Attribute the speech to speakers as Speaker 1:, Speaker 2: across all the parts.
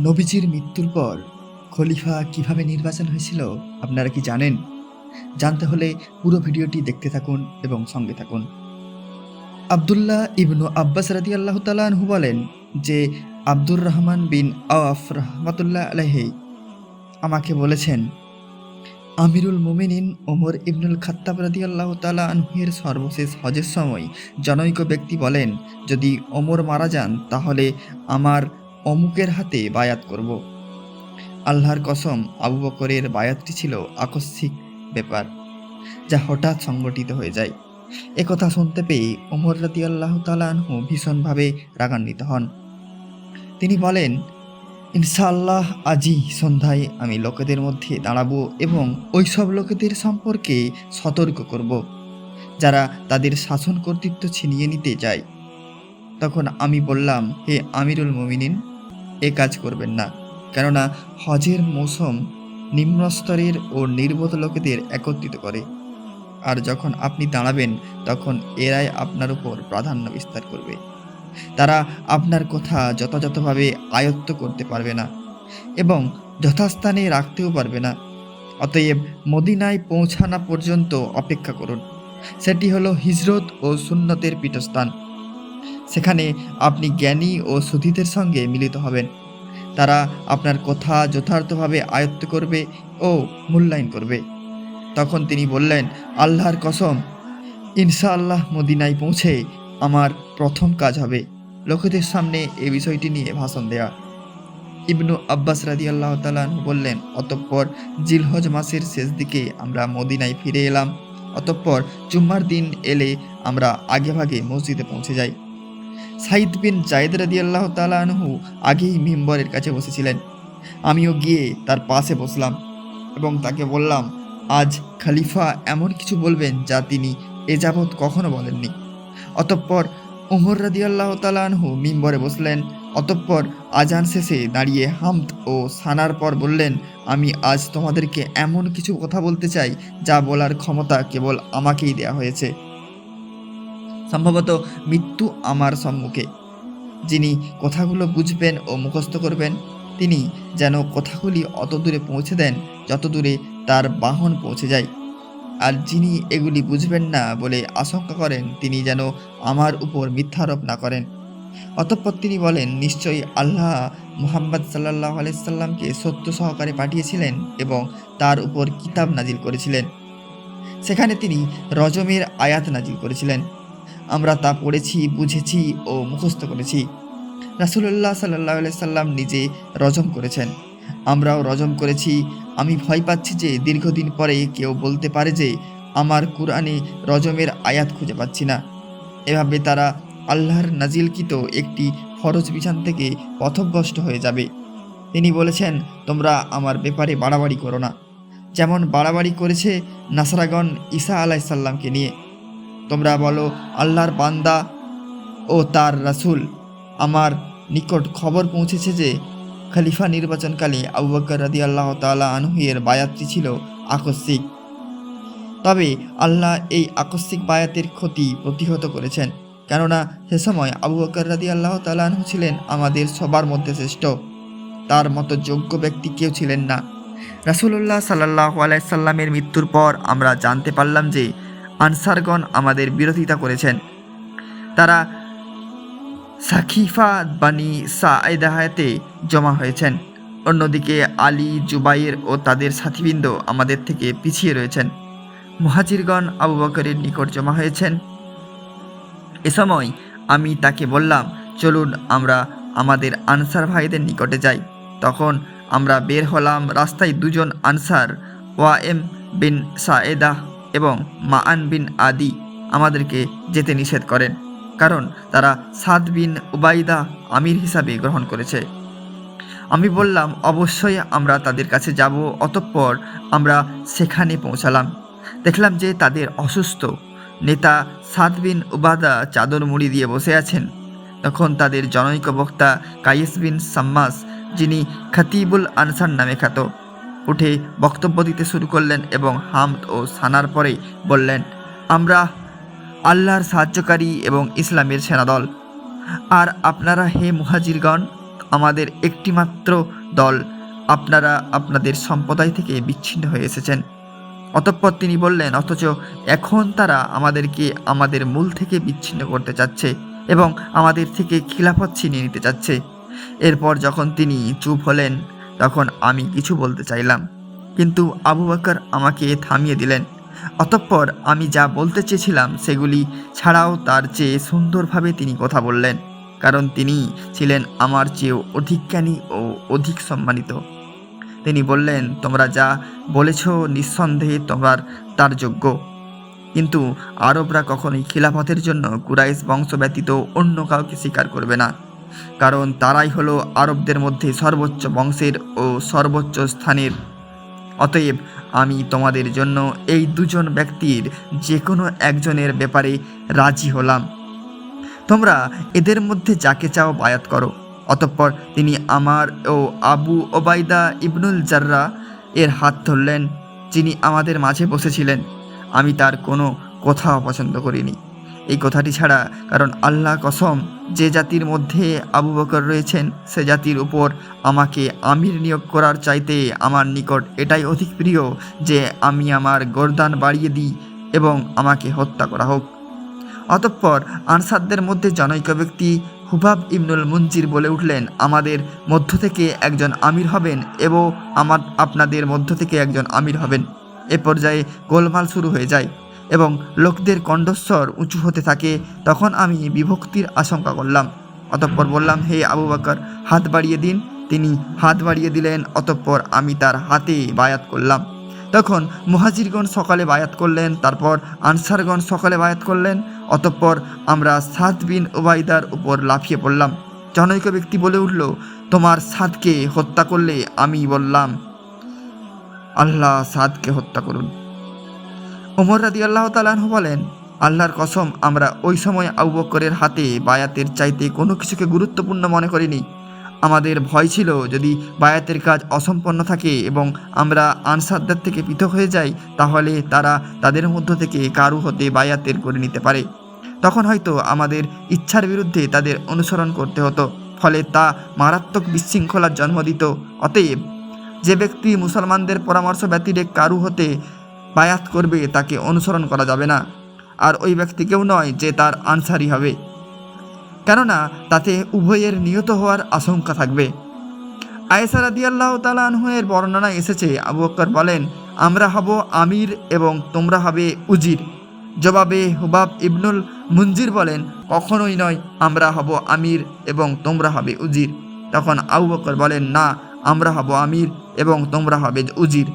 Speaker 1: নবীজির মৃত্যুর পর খলিফা কিভাবে নির্বাচন হয়েছিল আপনারা কি জানেন? জানতে হলে পুরো ভিডিওটি দেখতে থাকুন এবং সঙ্গে থাকুন। আবদুল্লাহ ইবনু আব্বাস রাদিয়াল্লাহু তাআলা আনহু বলেন যে আব্দুর রহমান বিন আওফ রাহমাতুল্লাহ আলাইহি আমাকে বলেছেন, আমিরুল মুমিনিন ওমর ইবনুল খাত্তাব রাদিয়াল্লাহু তাআলা আনহুর সর্বশেষ হজের সময় জনৈক ব্যক্তি বলেন, যদি ওমর মারা যান তাহলে আমার অমুকের হাতে বায়াত করব। আল্লাহর কসম, আবু বকরের বায়াতটি ছিল আকস্মিক ব্যাপার, যা হঠাৎ সংগঠিত হয়ে যায়। একথা শুনতে পেয়ে ওমর রাদিয়াল্লাহু তাআলা আনহু ভীষণভাবে রাগান্বিত হন। তিনি বলেন, ইনশাআল্লাহ আজই সন্ধ্যায় আমি লোকেদের মধ্যে দাঁড়াবো এবং ওই সব লোকেদের সম্পর্কে সতর্ক করব যারা তাদের শাসন কর্তৃত্ব ছিনিয়ে নিতে যায়। তখন আমি বললাম, হে আমিরুল মুমিনিন, এ কাজ করবেন না, কেননা হজের মৌসুম নিম্নস্তরের ও নির্বোধ লোকেদের একত্রিত করে, আর যখন আপনি দাঁড়াবেন তখন এরাই আপনার উপর প্রাধান্য বিস্তার করবে। তারা আপনার কথা যথাযথভাবে আয়ত্ত করতে পারবে না এবং যথাস্থানে রাখতেও পারবে না। অতএব মদিনায় পৌঁছানো পর্যন্ত অপেক্ষা করুন। সেটি হলো হিজরত ও সুন্নতের পীঠস্থান। সেখানে আপনি জ্ঞানী ও সুধীদের সঙ্গে মিলিত হবেন। তারা আপনার কথা যথার্থভাবে আয়ত্ত করবে ও মূল্যায়ন করবে। তখন তিনি বললেন, আল্লাহর কসম, ইনশাআল্লাহ মদিনায় পৌঁছে আমার প্রথম কাজ হবে লোকেদের সামনে এ বিষয়টি নিয়ে ভাষণ দেয়া। ইবনু আব্বাস রাদিয়াল্লাহু তাআলা আনহু বললেন, অতঃপর জিলহজ মাসের শেষ দিকে আমরা মদিনায় ফিরে এলাম। অতঃপর জুম্মার দিন এলে আমরা আগেভাগে মসজিদে পৌঁছে যাই। সাইদ বিন জায়েদ রাদিয়াল্লাহু তাআলা আনহু আগেই মিম্বরের কাছে বসেছিলেন। আমিও গিয়ে তার পাশে বসলাম এবং তাকে বললাম, আজ খলিফা এমন কিছু বলবেন যা তিনি এ যাবৎ কখনো বলেননি। অতঃপর ওমর রাদিয়াল্লাহু তাআলা আনহু মিম্বরে বসলেন। অতঃপর আজান শেষে দাঁড়িয়ে হামদ ও সানার পর বললেন, আমি আজ তোমাদেরকে এমন কিছু কথা বলতে চাই যা বলার ক্ষমতা কেবল আমাকেই দেয়া হয়েছে। সম্ভবত মৃত্যু আমার সম্মুখে। যিনি কথাগুলো বুঝবেন ও মুখস্থ করবেন, তিনি যেন কথাগুলি অত দূরে পৌঁছে দেন যত দূরে তার বাহন পৌঁছে যায়। আর যিনি এগুলি বুঝবেন না বলে আশঙ্কা করেন, তিনি যেন আমার উপর মিথ্যারোপ না করেন। অতঃপর তিনি বলেন, নিশ্চয়ই আল্লাহ মুহাম্মদ সাল্লাল্লাহু আলাইহি সাল্লামকে সত্য সহকারে পাঠিয়েছিলেন এবং তার উপর কিতাব নাজিল করেছিলেন। সেখানে তিনি রজমের আয়াত নাজিল করেছিলেন। আমরা তা পড়েছি, বুঝেছি ও মুখস্থ করেছি। রাসূলুল্লাহ সাল্লাল্লাহু আলাইহি সাল্লাম নিজে রজম করেছেন, আমরাও রজম করেছি। আমি ভয় পাচ্ছি যে দীর্ঘদিন পরে কেউ বলতে পারে যে আমার কুরআনে রজমের আয়াত খুঁজে পাচ্ছি না। এভাবে তারা আল্লাহর নাজিলকৃত একটি ফরজ বিধান থেকে পথভ্রষ্ট হয়ে যাবে। তিনি বলেছেন, তোমরা আমার ব্যাপারে বাড়াবাড়ি করো না, যেমন বাড়াবাড়ি করেছে নাসারাগণ ঈসা আলাইহিস সালামকে নিয়ে। তোমরা বলো, আল্লাহর বান্দা ও তার রাসূল, আমার নিকট খবর পৌঁছেছে যে খলিফা নির্বাচনকালে আবু বকর রাদিয়াল্লাহু তাআলা আনহু এর বায়াতটি ছিল আকস্মিক। তবে আল্লাহ এই আকস্মিক বায়াতের ক্ষতি প্রতিহত করেছেন, কেননা সে সময় আবু বকর রাদিয়াল্লাহু তাআলা আনহু ছিলেন আমাদের সবার মধ্যে শ্রেষ্ঠ। তার মতো যোগ্য ব্যক্তি কেউ ছিলেন না। রাসূলুল্লাহ সাল্লাল্লাহু আলাইহি সাল্লামের মৃত্যুর পর আমরা জানতে পারলাম যে আনসারগণ আমাদের বিরোধিতা করেছেন। তারা সাকিফা বানি সাঈদাতে জমা হয়েছেন। অন্যদিকে আলী, জুবাইর ও তাদের সাথীবৃন্দ আমাদের থেকে পিছিয়ে রয়েছেন। মুহাজিরগণ আবু বকরের নিকট জমা হয়েছেন। এ সময় আমি তাকে বললাম, চলুন আমরা আমাদের আনসার ভাইদের নিকটে যাই। তখন আমরা বের হলাম। রাস্তায় দুজন আনসার, ওয়াএম বিন সাঈদা এবং মাআন বিন আদি, আমাদেরকে যেতে নিষেধ করেন, কারণ তারা সাদ বিন উবাইদা আমির হিসাবে গ্রহণ করেছে। আমি বললাম, অবশ্যই আমরা তাদের কাছে যাব। অতঃপর আমরা সেখানে পৌঁছালাম। দেখলাম যে তাদের অসুস্থ নেতা সাদ বিন উবাদা চাদর মুড়ি দিয়ে বসে আছেন। তখন তাদের জনৈক বক্তা কায়েস বিন সাম্মাস, যিনি খতিবুল আনসার নামে খ্যাত, উঠে বক্তব্য দিতে শুরু করলেন এবং হামদ ও সানার পরে বললেন, আমরা আল্লাহর সাহায্যকারী এবং ইসলামের সেনাদল। আর আপনারা হে মুহাজিরগণ, আমাদের একটিমাত্র দল, আপনারা আপনাদের সম্প্রদায় থেকে বিচ্ছিন্ন হয়ে এসেছেন। অতঃপর তিনি বললেন, অথচ এখন তারা আমাদেরকে আমাদের মূল থেকে বিচ্ছিন্ন করতে চাচ্ছে এবং আমাদের থেকে খিলাফত ছিনিয়ে নিতে চাচ্ছে। এরপর যখন তিনি চুপ হলেন তখন আমি কিছু বলতে চাইলাম, কিন্তু আবু বকর আমাকে থামিয়ে দিলেন। অতঃপর আমি যা বলতে চেয়েছিলাম সেগুলি ছাড়াও তার চেয়ে সুন্দরভাবে তিনি কথা বললেন, কারণ তিনি ছিলেন আমার চেয়েও অধিক জ্ঞানী ও অধিক সম্মানিত। তিনি বললেন, তোমরা যা বলেছ নিঃসন্দেহে তোমার তার যোগ্য, কিন্তু আরবরা কখনোই খিলাফতের জন্য কুরাইশ বংশ ব্যতীত অন্য কাউকে স্বীকার করবে না, কারণ তারাই হলো আরবদের মধ্যে সর্বোচ্চ বংশের ও সর্বোচ্চ স্থানের। অতএব আমি তোমাদের জন্য এই দুজন ব্যক্তির যে কোনো একজনের ব্যাপারে রাজি হলাম। তোমরা এদের মধ্যে যাকে চাও বায়াত করো। অতঃপর তিনি আমার ও আবু ওবায়দা ইবনুল জাররা এর হাত ধরলেন, যিনি আমাদের মাঝে বসেছিলেন। আমি তার কোনো কথা অপছন্দ করিনি, এই কথাটি ছাড়া, কারণ আল্লাহ কসম, যে জাতির মধ্যে আবু বকর রয়েছেন সে জাতির উপর আমাকে আমির নিয়োগ করার চাইতে আমার নিকট এটাই অধিক প্রিয় যে আমি আমার গর্দান বাড়িয়ে দিই এবং আমাকে হত্যা করা হোক। অতঃপর আনসারদের মধ্যে জনৈক ব্যক্তি হুবাব ইবনুল মুনজির বলে উঠলেন, আমাদের মধ্য থেকে একজন আমির হবেন এবং আপনাদের মধ্য থেকে একজন আমির হবেন। এ পর্যায়ে গোলমাল শুরু হয়ে যায় এবং লোকদের কণ্ঠস্বর উঁচু হতে থাকে। তখন আমি বিভক্তির আশঙ্কা করলাম। অতঃপর বললাম, হে আবু বকর, হাত বাড়িয়ে দিন। তিনি হাত বাড়িয়ে দিলেন। অতঃপর আমি তার হাতে বায়াত করলাম। তখন মুহাজিরগণ সকালে বায়াত করলেন, তারপর আনসারগণ সকালে বায়াত করলেন। অতঃপর আমরা সাদ বিন উবাইদার উপর লাফিয়ে পড়লাম। জনৈক ব্যক্তি বলে উঠল, তোমার সাদকে হত্যা করলে? আমি বললাম, আল্লাহ সাদকে হত্যা করুন। ওমর রাদিয়াল্লাহু তাআলা আনহু বলেন, আল্লাহর কসম, আমরা ওই সময় আবু বকরের হাতে বায়াতের চাইতে কোনো কিছুকে গুরুত্বপূর্ণ মনে করিনি। আমাদের ভয় ছিল যদি বায়াতের কাজ অসম্পন্ন থাকে এবং আমরা আনসারদের থেকে পৃথক হয়ে যাই, তাহলে তারা তাদের মধ্য থেকে কারু হতে বায়াতের করে নিতে পারে। তখন হয়তো আমাদের ইচ্ছার বিরুদ্ধে তাদের অনুসরণ করতে হতো, ফলে তা মারাত্মক বিশৃঙ্খলার জন্ম দিত। অতএব যে ব্যক্তি মুসলমানদের পরামর্শ ব্যতিরে কারু হতে বায়াত করবে তাকে অনুসরণ করা যাবে না, আর ওই ব্যক্তি কেউ নয় যে তার আনসারি হবে, কেননা তাতে উভয়ের নিহত হওয়ার আশঙ্কা থাকবে। আয়েশা রাদিয়াল্লাহু তাআলা আনহা-এর বর্ণনায় এসেছে, আবু বকর বলেন, আমরা হব আমির এবং তোমরা হবে উজির। জবাবে হুবাব ইবনুল মুনজির বলেন, কখনোই নয়, আমরা হব আমির এবং তোমরা হবে উজির। তখন আবু বকর বলেন, না, আমরা হব আমির এবং তোমরা হবে উজির।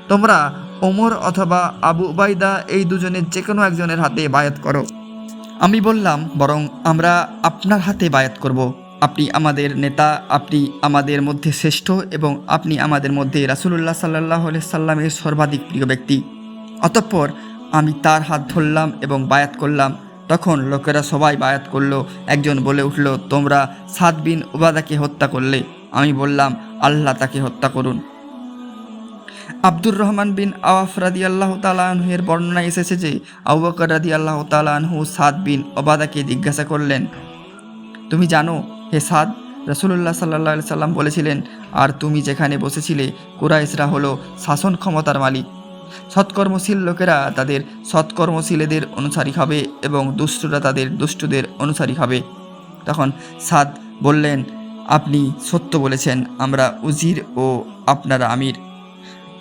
Speaker 1: তোমরা ওমর অথবা আবু উবাইদা এই দুজনের যে কোনো একজনের হাতে বায়াত করো। আমি বললাম, বরং আমরা আপনার হাতে বায়াত করব। আপনি আমাদের নেতা, আপনি আমাদের মধ্যে শ্রেষ্ঠ এবং আপনি আমাদের মধ্যে রাসূলুল্লাহ সাল্লাল্লাহু আলাইহি সাল্লামের সর্বাধিক প্রিয় ব্যক্তি। অতঃপর আমি তার হাত ধরলাম এবং বায়াত করলাম। তখন লোকেরা সবাই বায়াত করল। একজন বলে উঠল, তোমরা সাদ বিন উবাদাকে হত্যা করলে। আমি বললাম, আল্লাহ তাকে হত্যা করুন। আব্দুর রহমান বিন আওয়াফ রাদিয়াল্লাহু তাআলা আনহু-এর বর্ণনায় এসেছে যে আবু বকর রাদিয়াল্লাহু তাআলা আনহু সাদ বিন উবাদাকে জিজ্ঞাসা করলেন, তুমি জানো হে সাদ, রাসূলুল্লাহ সাল্লাল্লাহু আলাইহি সাল্লাম বলেছিলেন, আর তুমি যেখানে বসেছিলে কুরাইশরা হলো শাসন ক্ষমতার মালিক। সৎকর্মশীল লোকেরা তাদের সৎকর্মশীলদের অনুসারী হবে এবং দুষ্টরা তাদের দুষ্টদের অনুসারী হবে। তখন সাদ বললেন, আপনি সত্য বলেছেন, আমরা উজির ও আপনারা আমির।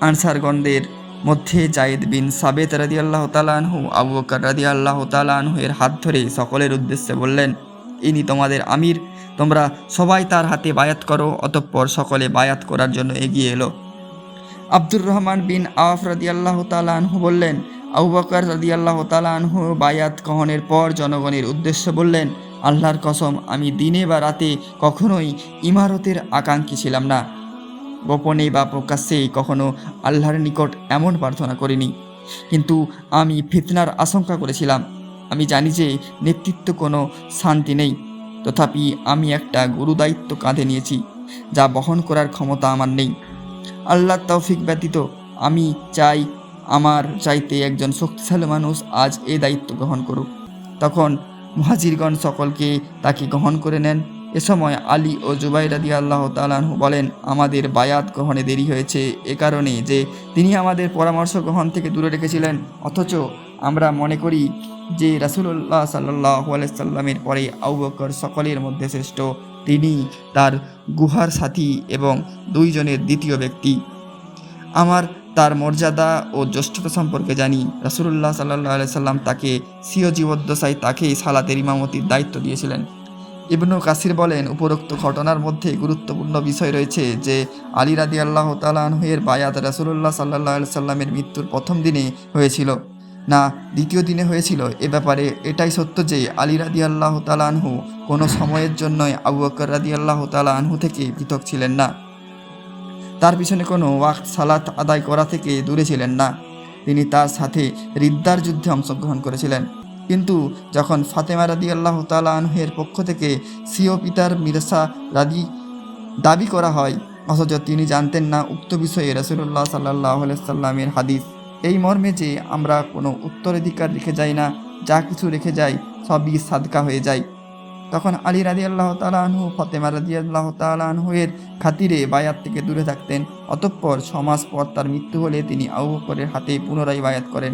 Speaker 1: আনসারগণদের মধ্যে জায়েদ বিন সাবেত রাদিয়াল্লাহু তাআলা আনহু আবু বকর রাদিয়াল্লাহু তাআলা আনহু-এর হাত ধরে সকলের উদ্দেশ্যে বললেন, ইনি তোমাদের আমির, তোমরা সবাই তার হাতে বায়াত করো। অতঃপর সকলে বায়াত করার জন্য এগিয়ে এলো। আব্দুর রহমান বিন আওয়াফ রাদিয়াল্লাহু তাআলা আনহু বললেন, আবু বকর রাদিয়াল্লাহু তাআলা আনহু বায়াত গ্রহণের পর জনগণের উদ্দেশ্যে বললেন, আল্লাহর কসম, আমি দিনে বা রাতে কখনোই ইমারতের আকাঙ্ক্ষী ছিলাম না। গোপনে বা প্রকাশ্যে কখনো আল্লাহর নিকট এমন প্রার্থনা করিনি, কিন্তু আমি ফিতনার আশঙ্কা করেছিলাম। আমি জানি যে নেতৃত্ব কোনো শান্তি নেই, তথাপি আমি একটা গুরুদায়িত্ব কাঁধে নিয়েছি যা বহন করার ক্ষমতা আমার নেই। আল্লাহর তৌফিক ব্যতীত আমি চাই আমার চাইতে একজন শক্তিশালী মানুষ আজ এই দায়িত্ব গ্রহণ করুক। তখন মুহাজিরগণ সকলকে তাকে গ্রহণ করে নেন
Speaker 2: এ সময় আলী ও জুবাইর রাদিয়াল্লাহু তাআলা আনহু বলেন, আমাদের বায়াত গ্রহণে দেরি হয়েছে এ কারণে যে তিনি আমাদের পরামর্শ গ্রহণ থেকে দূরে রেখেছিলেন, অথচ আমরা মনে করি যে রাসূলুল্লাহ সাল্লাল্লাহু আলাইহি সাল্লামের পরে আবু বকর সকলের মধ্যে শ্রেষ্ঠ। তিনি তার গুহার সাথী এবং দুইজনের দ্বিতীয় ব্যক্তি। আমার তার মর্যাদা ও জ্যেষ্ঠতা সম্পর্কে জানি। রাসূলুল্লাহ সাল্লাল্লাহু আলাইহি সাল্লাম তাকে স্বীয় জীবদ্দশায় তাকেই সালাতের ইমামতির দায়িত্ব দিয়েছিলেন। ইবনু কাসির বলেন, উপরোক্ত ঘটনার মধ্যে গুরুত্বপূর্ণ বিষয় রয়েছে যে আলী রাদিয়াল্লাহু তাআলা আনহু এর বায়াত রাসূলুল্লাহ সাল্লাল্লাহু আলাইহি সাল্লামের মৃত্যুর প্রথম দিনে হয়েছিল না দ্বিতীয় দিনে হয়েছিল। এ ব্যাপারে এটাই সত্য যে আলী রাদিয়াল্লাহু তাআলা আনহু কোনো সময়ের জন্যই আবু বকর রাদিয়াল্লাহু তাআলা আনহু থেকে পৃথক ছিলেন না। তার পিছনে কোনো ওয়াক্ত সালাত আদায় করা থেকে দূরে ছিলেন না। তিনি তার সাথে রিদ্দার যুদ্ধে অংশগ্রহণ করেছিলেন। কিন্তু যখন ফাতেমা রাদিয়াল্লাহু তাআলা আনহের পক্ষ থেকে স্বীয় পিতার মিরসা দাবি করা হয়, অথচ তিনি জানতেন না উক্ত বিষয়ে রাসূলুল্লাহ সাল্লাল্লাহু আলাইহি সাল্লামের হাদিস এই মর্মে যে আমরা কোনো উত্তরাধিকার রেখে যাই না, যা কিছু রেখে যাই সবই সাদকা হয়ে যায়। তখন আলী রাদিয়াল্লাহু তাআলা আনহু ফাতেমা রাদিয়াল্লাহু তাআলা আনহু এর খাতিরে বায়াত থেকে দূরে থাকতেন। অতঃপর 6 মাস পর তার মৃত্যু হলে তিনি আবু বকরের হাতে পুনরায় বায়াত করেন,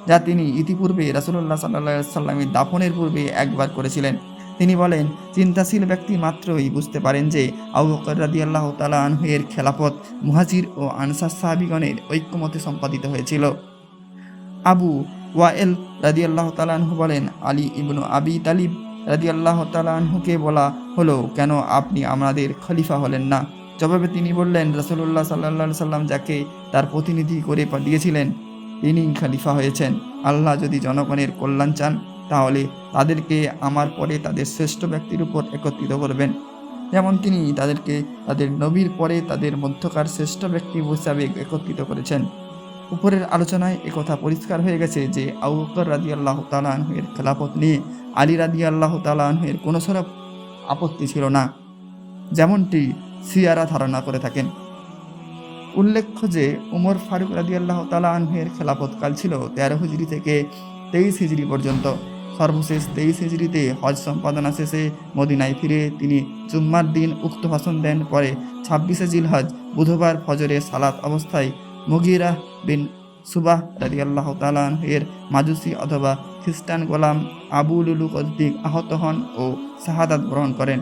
Speaker 2: যা তিনি ইতিপূর্বে রাসূলুল্লাহ সাল্লাল্লাহু আলাইহি সাল্লামের দাফনের পূর্বে একবার করেছিলেন। তিনি বলেন, চিন্তাশীল ব্যক্তি মাত্রই বুঝতে পারেন যে আবু বকর রাদিয়াল্লাহু তাআলা আনহু এর খেলাফত মুহাজির ও আনসার সাহাবীগণের ঐক্যমতে সম্পাদিত হয়েছিল। আবু ওয়াইল রাদিয়াল্লাহু তাআলা আনহু বলেন, আলী ইবনু আবি তালিব রাদিয়াল্লাহু তাআলা আনহুকে বলা হলো, কেন আপনি আমাদের খলিফা হলেন না? জবাবে তিনি বললেন, রাসূলুল্লাহ সাল্লাল্লাহু আলাইহি সাল্লাম যাকে তার প্রতিনিধি করে পাঠিয়েছিলেন তিনি খলিফা হয়েছেন। আল্লাহ যদি জনগণের কল্যাণ চান তাহলে তাদেরকে আমার পরে তাদের শ্রেষ্ঠ ব্যক্তির উপর একত্রিত করবেন, যেমন তিনি তাদেরকে তাদের নবীর পরে তাদের মধ্যকার শ্রেষ্ঠ ব্যক্তি হিসাবে একত্রিত করেছেন। উপরের আলোচনায় একথা পরিষ্কার হয়ে গেছে যে আবু বকর রাদিয়াল্লাহু তাআলা আনহু এর খেলাফত নিয়ে আলী রাদিয়াল্লাহু তাআলা আনহু এর কোনো সরব আপত্তি ছিল না, যেমনটি শিয়ারা ধারণা করে থাকেন। উল্লেখ্য যে উমর ফারুক রাদিয়াল্লাহু তাআলা আনহু এর খেলাফতকাল ছিল 13 হিজরি থেকে 23 হিজরি পর্যন্ত। সর্বশেষ 23 হিজরিতে হজ সম্পাদনা শেষে মদিনায় ফিরে তিনি জুম্মার দিন উক্ত ভাষণ দেন। পরে 26শে জিলহজ বুধবার ফজরে সালাত অবস্থায় মুগিরা বিন সুবাহ রাদিয়াল্লাহু তাআলা আনহু এর মাজুসি অথবা খ্রিস্টান গোলাম আবু লুলু কর্তৃক আহত হন ও শাহাদাত গ্রহণ করেন।